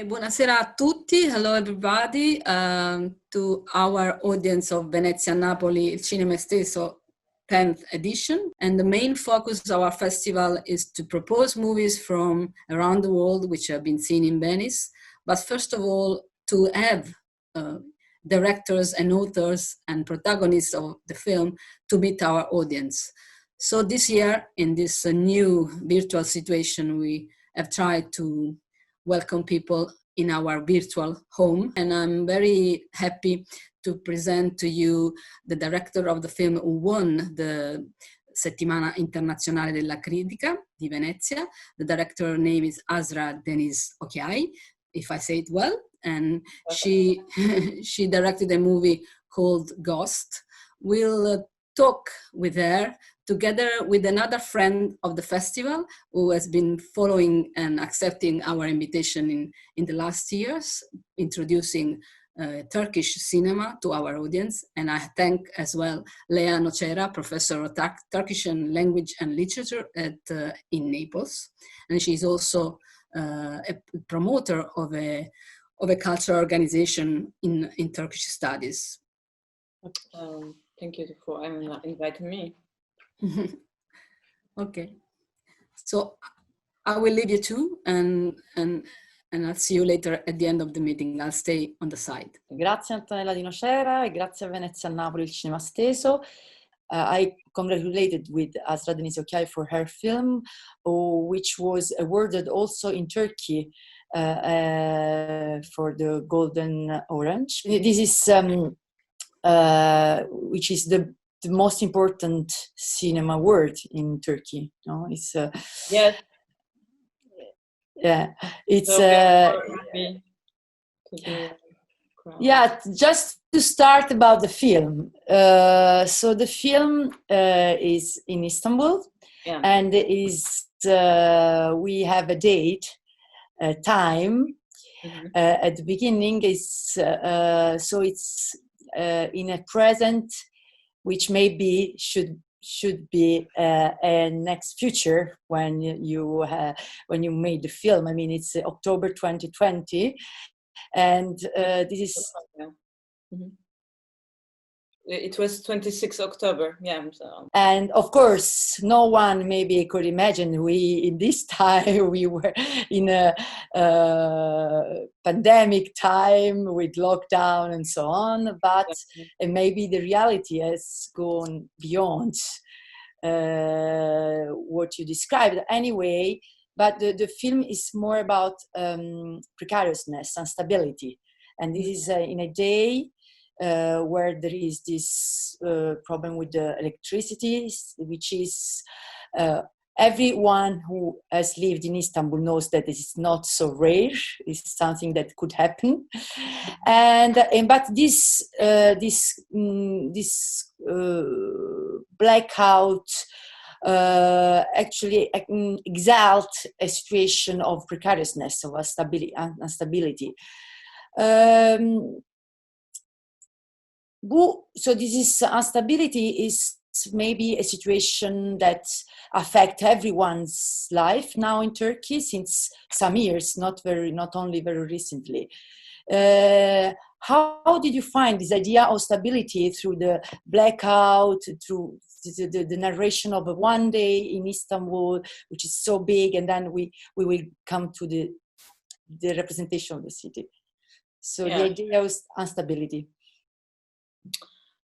Buonasera a tutti. Hello everybody, to our audience of Veneziaanapoli il Cinema Esteso 10th edition. And the main focus of our festival is to propose movies from around the world which have been seen in Venice. But first of all, to have directors and authors and protagonists of the film to meet our audience. So this year, in this new virtual situation, we have tried to welcome people in our virtual home. And I'm very happy to present to you the director of the film who won the Settimana Internazionale della Critica di Venezia. The director name is AZRA DUNIZ OKYAY, if I say it well. And she directed a movie called Ghost. We'll talk with her together with another friend of the festival who has been following and accepting our invitation in the last years, introducing Turkish cinema to our audience. And I thank as well Lea Nocera, professor of Turkish language and literature in Naples. And she's also a promoter of a cultural organization in Turkish studies. Thank you for inviting me. Okay, so I will leave you two, and I'll see you later at the end of the meeting. I'll stay on the side. Grazie Antonella Di Nocera e grazie a Veneziaanapoli il Cinema Esteso. I congratulated with AZRA DUNIZ OKYAY for her film, which was awarded also in Turkey for the Golden Orange. This is which is the most important cinema award in Turkey. No, it's yes. Yeah, it's so happy to be yeah. Just to start about the film. So the film is in Istanbul, yeah. And is we have a date, a time. Mm-hmm. At the beginning is so it's in a present, which maybe should be a next future when you made the film. I mean, it's October 2020, and this is. Mm-hmm. It was 26 October, yeah. So. And of course, no one maybe could imagine in this time we were in a pandemic time with lockdown and so on, but maybe the reality has gone beyond what you described anyway. But the film is more about precariousness and stability. And this is in a day where there is this problem with the electricity, which is everyone who has lived in Istanbul knows that this is not so rare. It's something that could happen, and but this blackout actually exalt a situation of precariousness, of instability. So this is instability is maybe a situation that affects everyone's life now in Turkey since some years, not only very recently. How did you find this idea of stability through the blackout, through the narration of one day in Istanbul, which is so big, and then we will come to the representation of the city. So yeah. The idea of instability.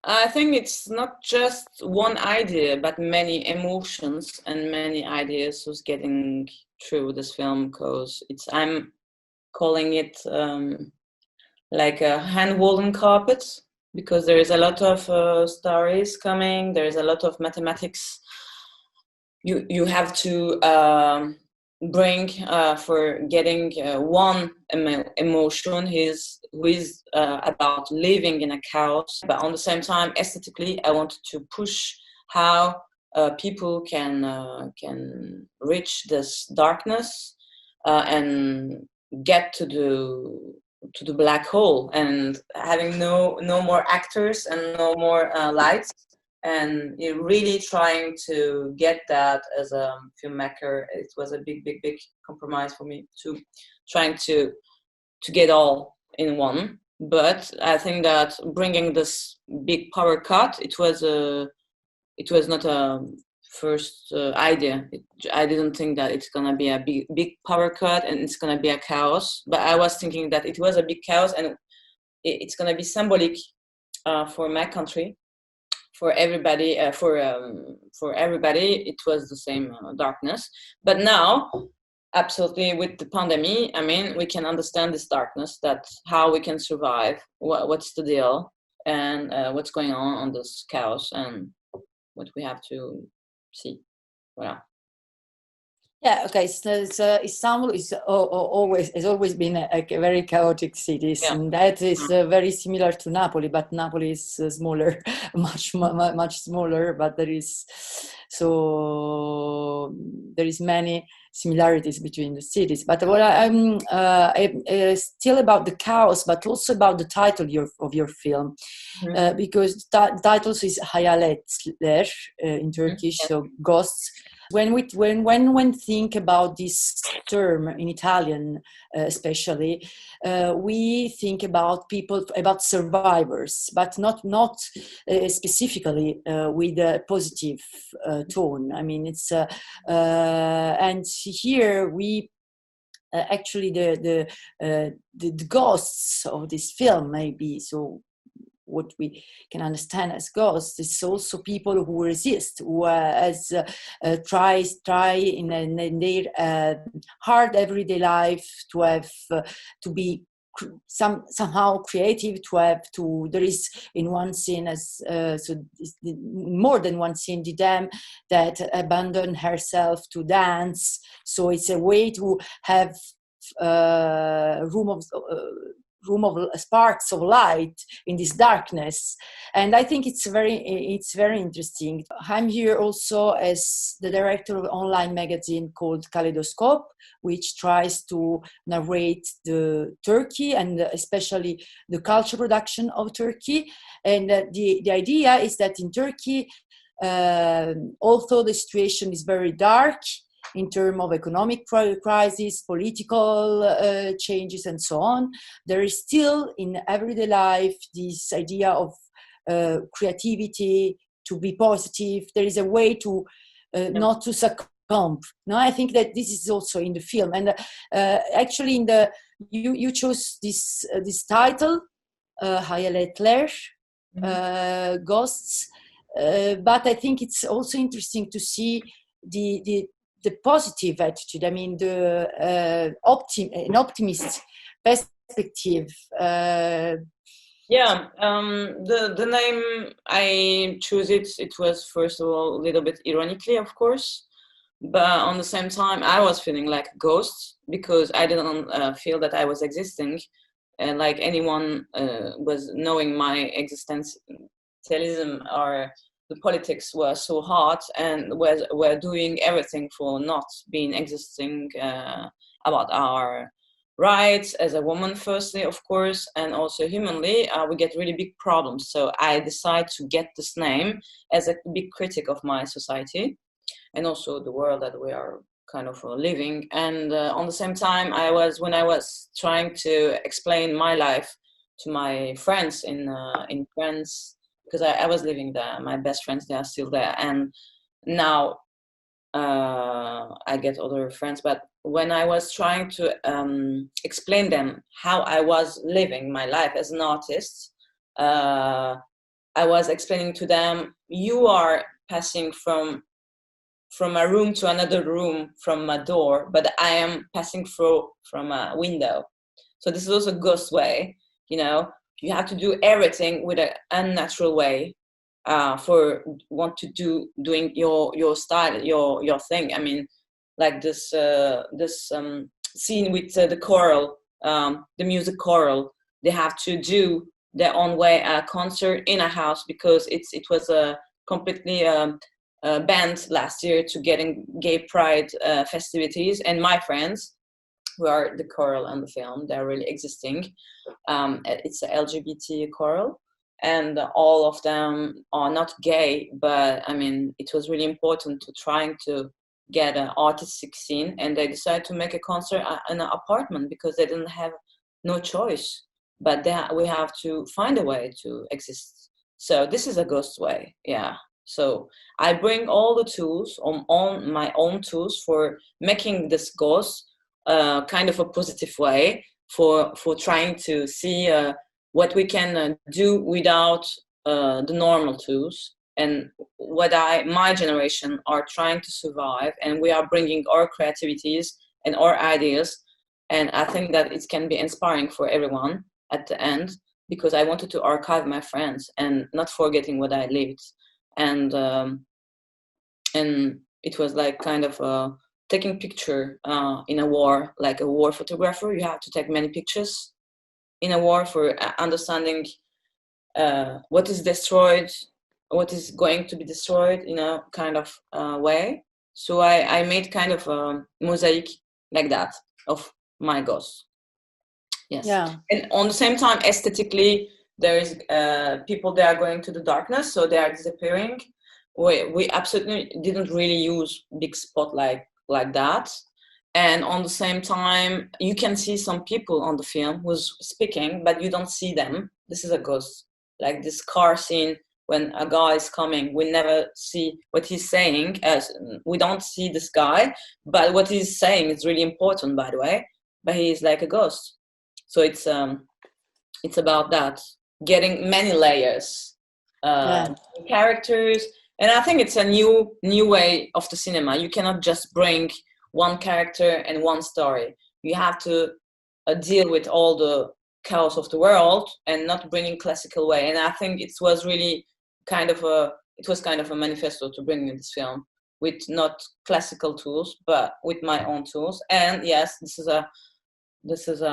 I think it's not just one idea, but many emotions and many ideas who's getting through this film, because I'm calling it like a handwoven carpet, because there is a lot of stories coming. There is a lot of mathematics you have to bring for getting one emotion who is about living in a chaos, but on the same time aesthetically I wanted to push how people can reach this darkness and get to the black hole, and having no more actors and no more lights, and really trying to get that as a filmmaker. It was a big compromise for me, to trying to to get all in one. But I think that bringing this big power cut, it was not a first idea. I didn't think that it's gonna be a big power cut and it's gonna be a chaos. But I was thinking that it was a big chaos and it's gonna be symbolic for my country, for everybody. For everybody, it was the same darkness. But now, absolutely, with the pandemic, I mean, we can understand this darkness. That how we can survive. What's the deal, and what's going on this chaos, and what we have to see. Voilà. Yeah, okay. So Istanbul is always has always been a very chaotic city, Yeah. and that is very similar to Napoli. But Napoli is smaller, much smaller. But there is many similarities between the cities. But what I'm still about the chaos, but also about the title of your film, because the title is Hayaletler in Turkish, so ghosts. When we think about this term in Italian, especially, we think about people, about survivors, but not specifically with a positive tone. I mean, it's and here we. Actually, the ghosts of this film maybe so. What we can understand as ghosts is also people who resist, who try in their hard everyday life to have to be somehow creative, there is in one scene more than one scene the dam that abandoned herself to dance, so it's a way to have room of sparks of light in this darkness. And I think it's very interesting. I'm here also as the director of an online magazine called Kaleidoscope, which tries to narrate the Turkey and especially the culture production of Turkey. And the idea is that in Turkey, although the situation is very dark in terms of economic crisis, political changes, and so on, there is still in everyday life this idea of creativity, to be positive. There is a way to not to succumb. No, I think that this is also in the film. And actually, you chose this title, Hayaletler, Ghosts. But I think it's also interesting to see the positive attitude. I mean, an optimist perspective. The name I chose it was first of all a little bit ironically, of course, but on the same time I was feeling like a ghost because I didn't feel that I was existing, and like anyone was knowing my existentialism or the politics were so hard and were doing everything for not being existing about our rights as a woman, firstly, of course, and also humanly, we get really big problems. So I decided to get this name as a big critic of my society and also the world that we are kind of living. And on the same time, when I was trying to explain my life to my friends in France, because I was living there, my best friends, they are still there, and now I get other friends, but when I was trying to explain them how I was living my life as an artist, I was explaining to them, you are passing from a room to another room from a door, but I am passing through from a window. So this is also a ghost way, you know. You have to do everything with an unnatural way for doing your style, your thing. I mean, like this scene with the choral, the music choral. They have to do their own way a concert in a house because it was a completely banned last year to getting gay pride festivities. And my friends, who are the choral on the film, they're really existing. It's a LGBT choral, and all of them are not gay, but I mean, it was really important to trying to get an artistic scene, and they decided to make a concert in an apartment because they didn't have no choice, but we have to find a way to exist. So this is a ghost way, yeah. So I bring all the tools on my own tools for making this ghost kind of a positive way for trying to see what we can do without the normal tools, and what my generation are trying to survive, and we are bringing our creativities and our ideas, and I think that it can be inspiring for everyone at the end, because I wanted to archive my friends and not forgetting what I lived. And it was like kind of taking picture in a war, like a war photographer. You have to take many pictures in a war for understanding what is destroyed, what is going to be destroyed, in a kind of way. So I made kind of a mosaic like that of my ghosts. Yes. Yeah. And on the same time, aesthetically, there is people that are going to the darkness, so they are disappearing. We absolutely didn't really use big spotlight like that. And on the same time, you can see some people on the film who's speaking, but you don't see them. This is a ghost. Like this car scene, when a guy is coming, we never see what he's saying, as we don't see this guy, but what he's saying is really important, by the way, but he is like a ghost. So it's about that, getting many layers, characters, and I think it's a new way of the cinema. You cannot just bring one character and one story. You have to deal with all the chaos of the world and not bringing classical way. And I think it was really kind of a manifesto to bring in this film with not classical tools, but with my own tools. And yes, this is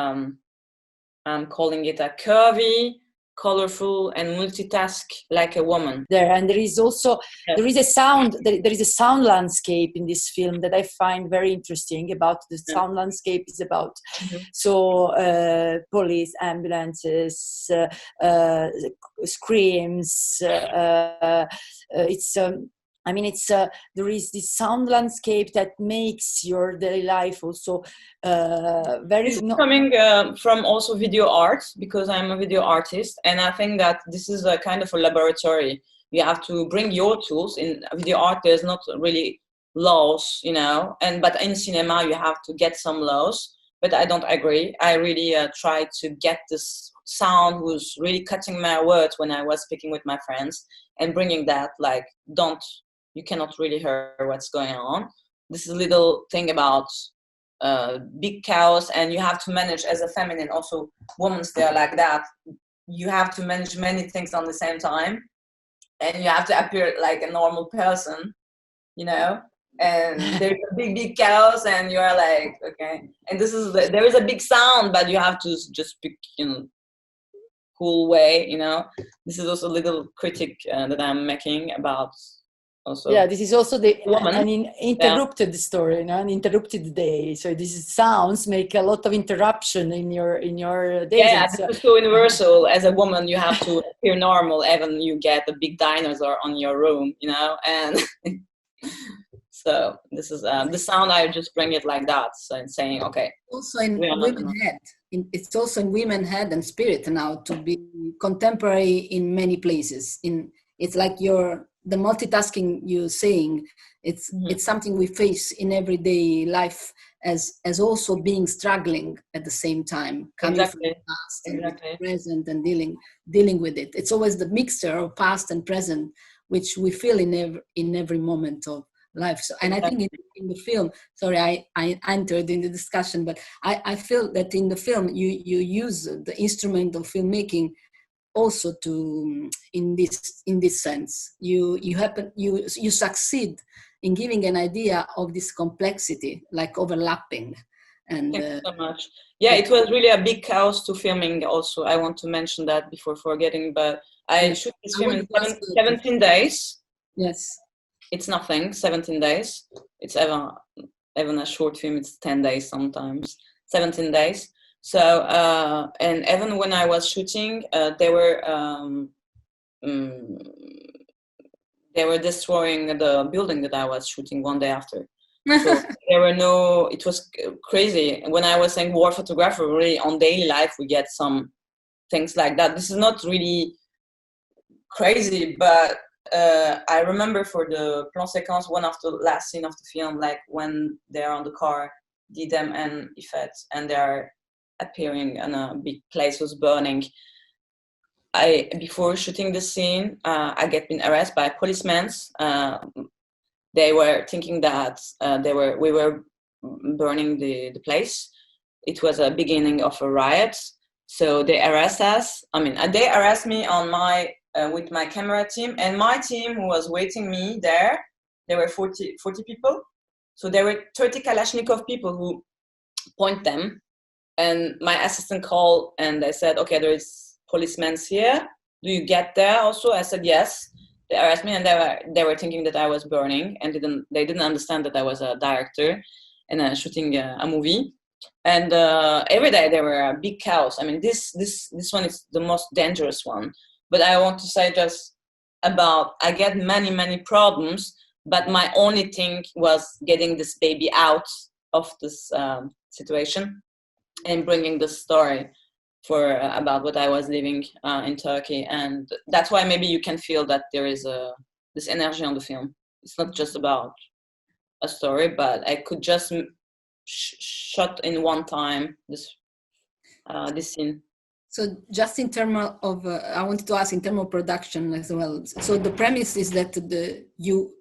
I'm calling it a curvy, colorful, and multitask like a woman. And there is also there is a sound landscape in this film that I find very interesting. About the sound landscape is about police, ambulances, screams. It's there is this sound landscape that makes your daily life also very. This is coming from also video art, because I'm a video artist, and I think that this is a kind of a laboratory. You have to bring your tools. In video art, there's not really laws, but in cinema you have to get some laws. But I don't agree. I really try to get this sound who's really cutting my words when I was speaking with my friends, and bringing that, like, you cannot really hear what's going on. This is a little thing about big chaos, and you have to manage as a feminine, also women, they're like that. You have to manage many things on the same time, and you have to appear like a normal person, and there's a big chaos, and you are like, okay. And there is a big sound, but you have to just speak in cool way, This is also a little critic that I'm making about. Also, this is also an interrupted story, an interrupted day. So these sounds make a lot of interruption in your days. Yeah, this is so universal. As a woman, you have to appear normal, even you get a big dinosaur on your room, And so this is the sound. I just bring it like that, so saying, okay. Also in women's head. It's also in women's head and spirit now to be contemporary in many places. It's like the multitasking you're saying, it's something we face in everyday life as also being struggling at the same time, coming from the past and present and dealing with it. It's always the mixture of past and present, which we feel in every moment of life. So, and I think in the film, sorry, I entered in the discussion, but I feel that in the film you use the instrument of filmmaking also to in this sense you succeed in giving an idea of this complexity, like overlapping. And thank you so much. It was really a big chaos to filming. Also, I want to mention that before forgetting, but I shoot this film in 17 days. Yes, it's nothing. 17 days. It's even a short film, it's 10 days sometimes. 17 days. So, and even when I was shooting, they were destroying the building that I was shooting one day after. So there were no, it was crazy. When I was saying war photographer, really on daily life, we get some things like that. This is not really crazy, but I remember for the plan séquence, one of the last scene of the film, like when they're on the car, Didem and Ifet, and they're appearing and a big place was burning. Before shooting the scene, I get been arrested by policemen. They were thinking that we were burning the place. It was a beginning of a riot, so they arrest us. I mean, they arrest me on my with my camera team, and my team who was waiting me there. There were 40 people, so there were 30 Kalashnikov people who point them, and my assistant called and they said, okay, there is policemen here. Do you get there also? I said yes. They arrested me, and they were thinking that I was burning, and they didn't understand that I was a director and shooting a movie. And every day there were a big chaos. I mean, this one is the most dangerous one. But I want to say just about I get many problems, but my only thing was getting this baby out of this situation and bringing the story for about what I was living in Turkey. And that's why maybe you can feel that there is this energy on the film. It's not just about a story, but I could just shot in one time this scene. So just in terms of, I wanted to ask in terms of production as well. So the premise is that you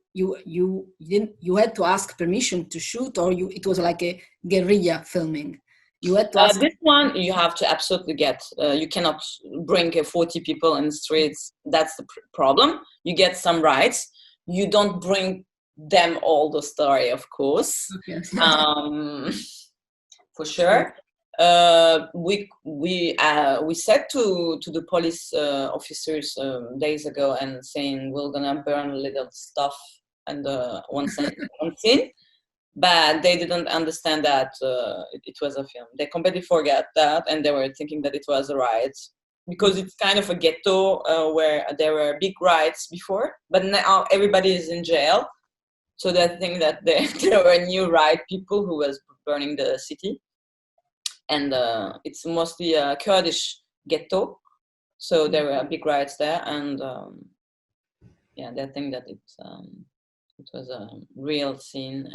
had to ask permission to shoot, or it was like a guerrilla filming. You had to ask. This one you have to absolutely get. You cannot bring 40 people in the streets. That's the problem. You get some rights. You don't bring them all the story, of course. Okay. For sure. We said to the police officers days ago and saying we're gonna burn a little stuff and one scene, but they didn't understand that it was a film. They completely forgot that, and they were thinking that it was a riot because it's kind of a ghetto where there were big riots before, but now everybody is in jail. So they think that there were new riot people who was burning the city. And it's mostly a Kurdish ghetto. So there were big riots there. And they think that it was a real scene.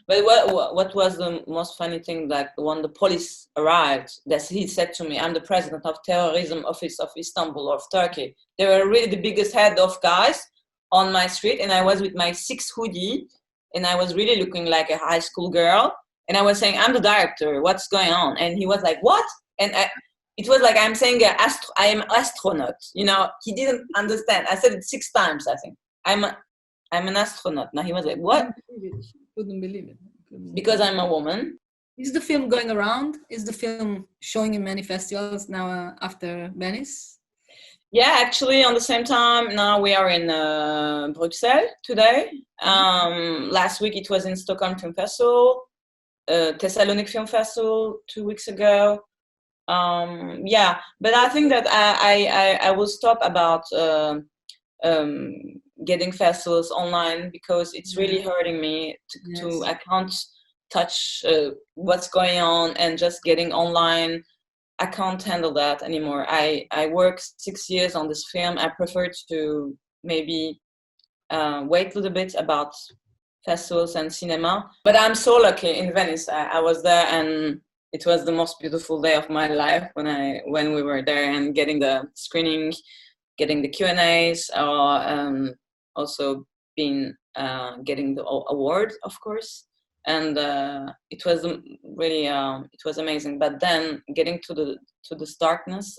But what was the most funny thing, like when the police arrived, that he said to me, I'm the president of Terrorism Office of Istanbul, of Turkey. They were really the biggest head of guys on my street, and I was with my 6 hoodie, and I was really looking like a high school girl, and I was saying, I'm the director, what's going on? And he was like, what? And it was like I'm saying I am astronaut, you know. He didn't understand. I said it 6 times, I think. I'm an astronaut. Now he was like, what? Couldn't believe it. Because I'm a woman. Is the film going around? Is the film showing in many festivals now after Venice? Yeah, actually, on the same time, now we are in Brussels today. Last week it was in Stockholm Film Festival, Thessaloniki Film Festival 2 weeks ago. But I think that I will stop about getting festivals online because it's really hurting me to I can't touch what's going on, and just getting online, I can't handle that anymore. I worked 6 years on this film. I prefer to maybe wait a little bit about festivals and cinema. But I'm so lucky in Venice. I was there, and it was the most beautiful day of my life when we were there and getting the screening, getting the Q&As, or also getting the award, of course. And it was really it was amazing. But then getting to this darkness,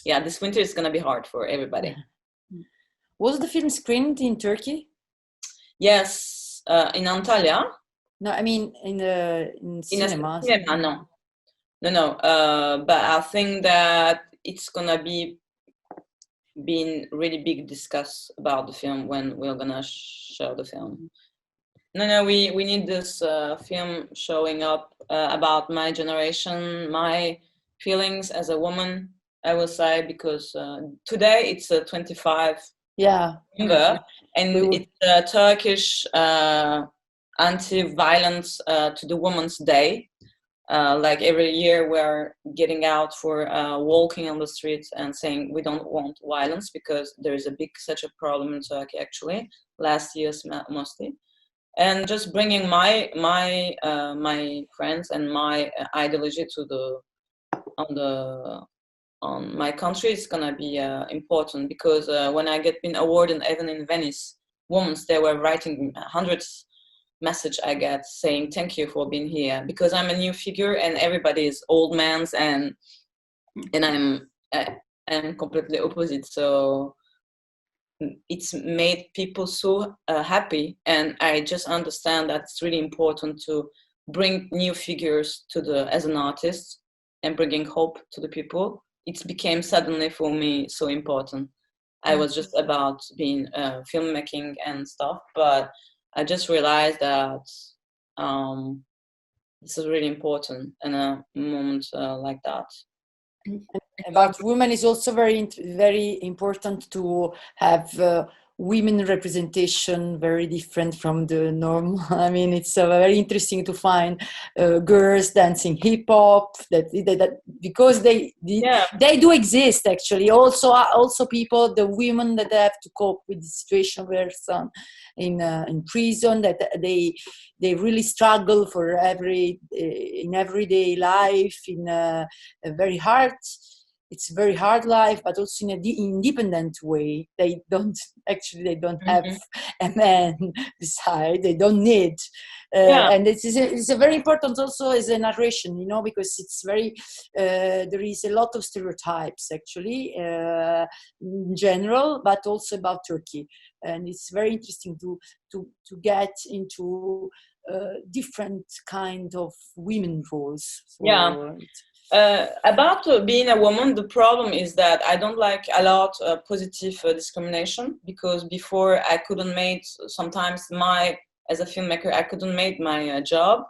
this winter is gonna be hard for everybody. Was the film screened in Turkey? Yes, in Antalya. No, I mean in cinema. No. But I think that it's gonna be being really big discuss about the film when we're gonna show the film. No, we need this film showing up about my generation, my feelings as a woman, I will say, because today it's 25 November, and it's a Turkish anti-violence to the Women's Day. Like every year we're getting out for walking on the streets and saying we don't want violence, because there is such a problem in Turkey actually, last year's mostly. And just bringing my friends and my ideology to on my country is gonna be important, because when I been awarded even in Venice, women, they were writing hundreds message I get saying thank you for being here, because I'm a new figure and everybody is old mans, and I'm completely opposite. So it's made people so happy, and I just understand that it's really important to bring new figures to as an artist and bringing hope to the people. It became suddenly for me so important. I was just about being filmmaking and stuff, but I just realized that this is really important in a moment like that. About women is also very important to have women representation, very different from the norm. I mean, it's very interesting to find girls dancing hip hop that because they do exist actually. Also people, the women that have to cope with the situation where some in prison, that they really struggle for in everyday life, in a very hard. It's a very hard life, but also in an independent way. They don't have a man beside. They don't need, and it's a very important also as a narration, because it's very. There is a lot of stereotypes actually in general, but also about Turkey, and it's very interesting to get into different kind of women roles. So about being a woman, the problem is that I don't like a lot positive discrimination, because before I couldn't make sometimes as a filmmaker I couldn't make my job,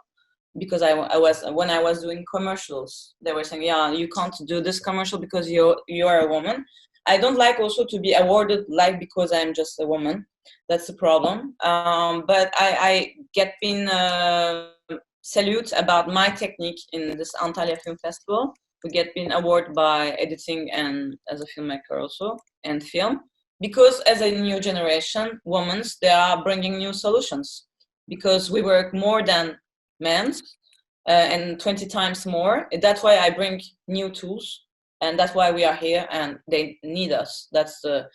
because when I was doing commercials they were saying you can't do this commercial because you are a woman. I don't like also to be awarded like because I'm just a woman. That's the problem. But I get been salute about my technique in this Antalya Film Festival. We get been awarded by editing and as a filmmaker also, and film, because as a new generation women, they are bringing new solutions, because we work more than men and 20 times more. That's why I bring new tools, and that's why we are here and they need us. That's the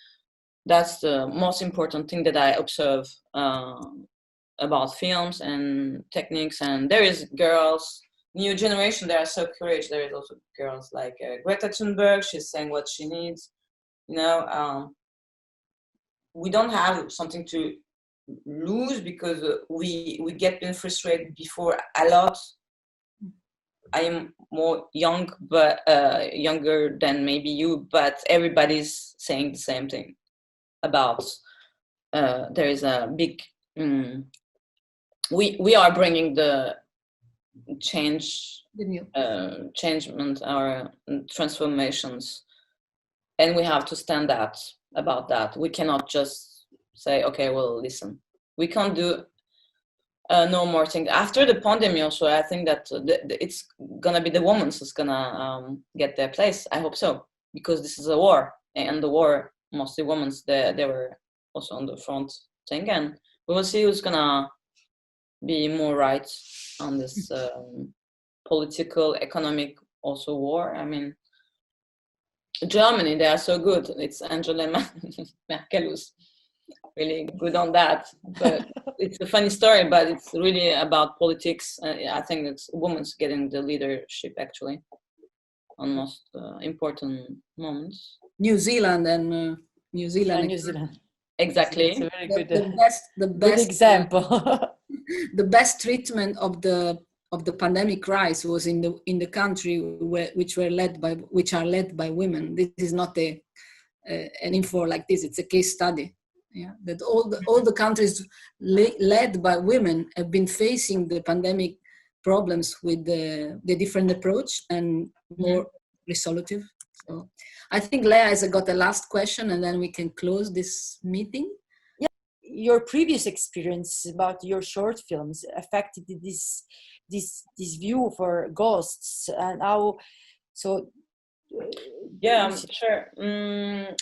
most important thing that I observe about films and techniques. And there is girls, new generation, they are so courageous. There is also girls like Greta Thunberg. She's saying what she needs. We don't have something to lose, because we get been frustrated before a lot. I am more young, but younger than maybe you, but everybody's saying the same thing about there is a big we are bringing the change, changement, our transformations, and we have to stand about that. We cannot just say, okay, well, listen, we can't do no more things after the pandemic. Also, I think that it's gonna be the women who's gonna get their place. I hope so, because this is a war, and the war mostly women they were also on the front thing, and we will see who's gonna be more right on this political, economic also war. I mean, Germany, they are so good. It's Angela Merkel who's really good on that. But it's a funny story, but it's really about politics. I think it's women's getting the leadership actually on most important moments. New Zealand and New Zealand. Exactly. It's a very good, the best good example. The best treatment of the pandemic rise was in the country which are led by women. This is not an info like this. It's a case study. Yeah, that all the countries led by women have been facing the pandemic problems with the different approach and more resolutive. So I think Lea has got the last question, and then we can close this meeting. your previous experience about your short films affected this view for ghosts, and how so. Yeah, sure.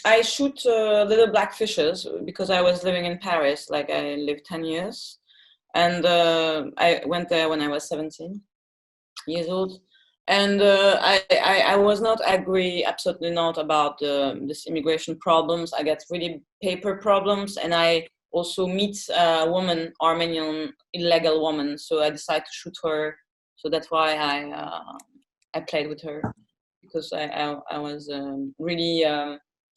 I shoot little black fishes because I was living in Paris. Like I lived 10 years, and I went there when I was 17 years old. And I was not agree, absolutely not, about this immigration problems. I get really paper problems, and I also meet a woman, Armenian illegal woman. So I decided to shoot her. So that's why I played with her, because I was really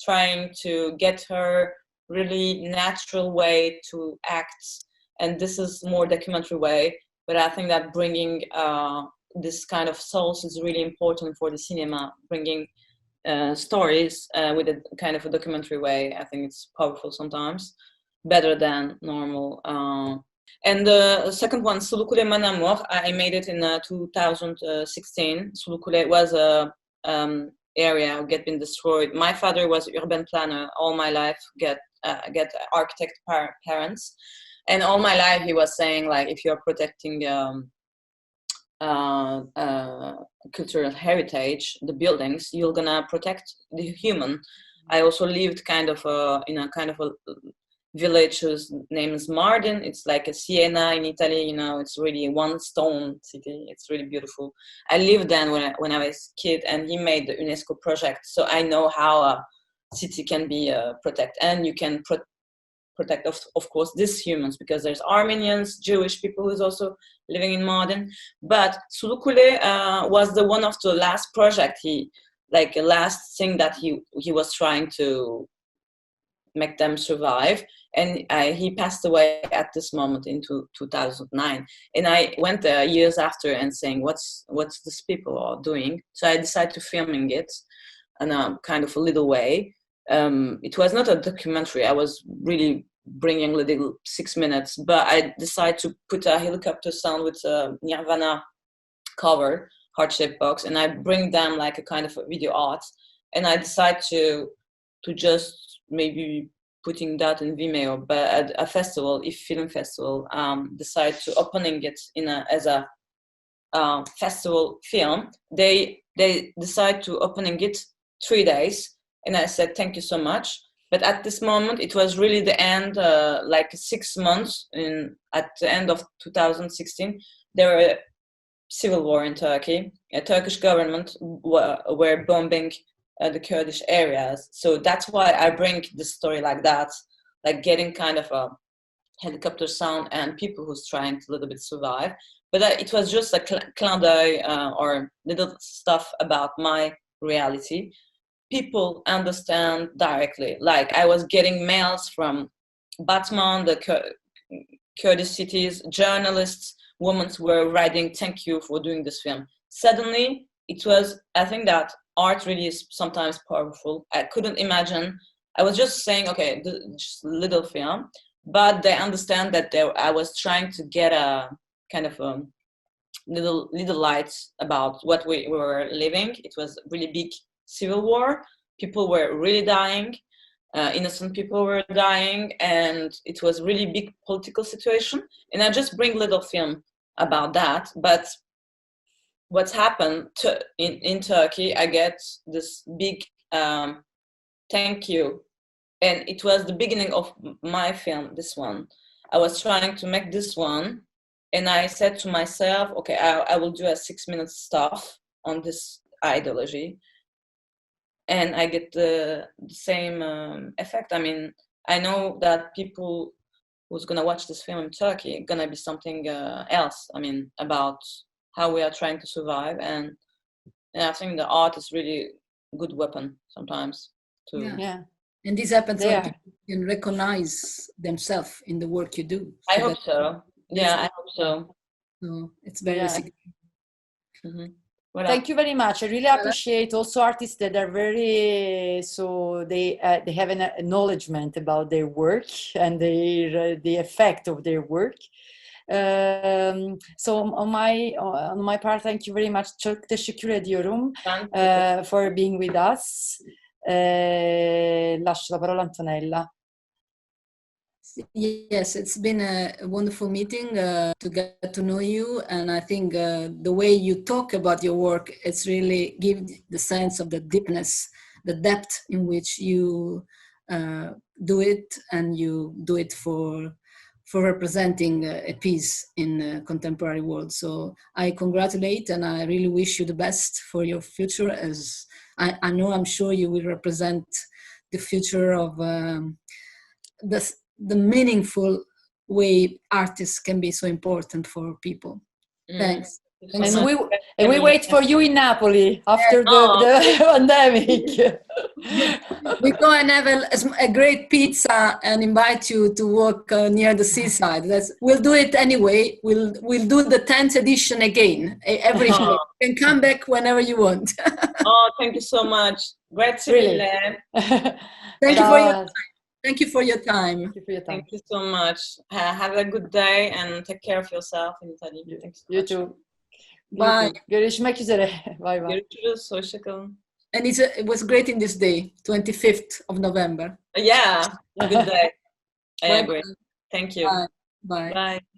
trying to get her really natural way to act, and this is more documentary way. But I think that bringing this kind of source is really important for the cinema, bringing stories with a kind of a documentary way. I think it's powerful sometimes, better than normal. And the second one, Sulukule Manamor, I made it in 2016. Sulukule was a area get been destroyed. My father was urban planner all my life, get architect parents, and all my life he was saying, like, if you're protecting cultural heritage, the buildings, you're gonna protect the human. I also lived kind of in a kind of a village whose name is Mardin. It's like a Siena in Italy, you know. It's really one stone city. It's really beautiful. I lived then when I was a kid, and he made the UNESCO project, so I know how a city can be protected, and you can protect of course these humans, because there's Armenians, Jewish people who's also living in Mardin. But Sulukule was the one of the last project, last thing that he was trying to make them survive, and he passed away at this moment in 2009. And I went there years after and saying, what's these people are doing? So I decided to filming it in a kind of a little way. It was not a documentary. I was really bringing little 6 minutes, but I decided to put a helicopter sound with a Nirvana cover, heart-shaped box, and I bring them like a kind of a video art. And I decided to just maybe putting that in Vimeo, but at a festival, film festival, decided to opening it as a festival film. They decide to opening it 3 days, and I said thank you so much. But at this moment, it was really the end, like 6 months at the end of 2016. There were civil war in Turkey. A Turkish government were bombing the Kurdish areas. So that's why I bring the story like that, like getting kind of a helicopter sound and people who's trying to a little bit survive. But it was just a clin d'oeil or little stuff about my reality. People understand directly. Like I was getting mails from Batman, the Kurdish cities, journalists, women were writing, thank you for doing this film. Suddenly, it was, I think that art really is sometimes powerful. I couldn't imagine. I was just saying, okay, just a little film, but they understand that I was trying to get a kind of a little light about what we were living. It was really big civil war. People were really dying. Innocent people were dying, and it was really big political situation. And I just bring little film about that. But what's happened in Turkey, I get this big thank you. And it was the beginning of my film, this one. I was trying to make this one, and I said to myself, okay, I will do a 6 minute stuff on this ideology. And I get the same effect. I mean, I know that people who's gonna watch this film in Turkey gonna be something else. I mean, about how we are trying to survive, and I think the art is really a good weapon sometimes. Yeah. And this happens when people can recognize themselves in the work you do. I hope so. Yeah, I hope so. So it's very significant. Mm-hmm. Thank you very much. I really appreciate also artists that are very, so they have an acknowledgement about their work and the effect of their work. So on my part, thank you very much. Çok teşekkür ediyorum for being with us. Lascio la parola a Antonella. Yes, it's been a wonderful meeting to get to know you, and I think the way you talk about your work, it's really give the sense of the deepness, the depth in which you do it, and you do it for representing a piece in a contemporary world. So I congratulate and I really wish you the best for your future, as I know I'm sure you will represent the future of the meaningful way artists can be so important for people. Thanks. Thanks. And we wait for you in Napoli after the pandemic. We go and have a great pizza and invite you to walk near the seaside. We'll do it anyway. We'll do the 10th edition again every year. You can come back whenever you want. Oh, thank you so much. Grazie mille. Thank you for your time. Thank you for your time. Thank you so much. Have a good day and take care of yourself in Italy. You too. Bye. Görüşmek üzere. Bye bye. Görüşürüz. Hoşça kalın. And it was great in this day, 25th of November. Yeah, good day. I agree. Thank you. Bye. Bye. Bye.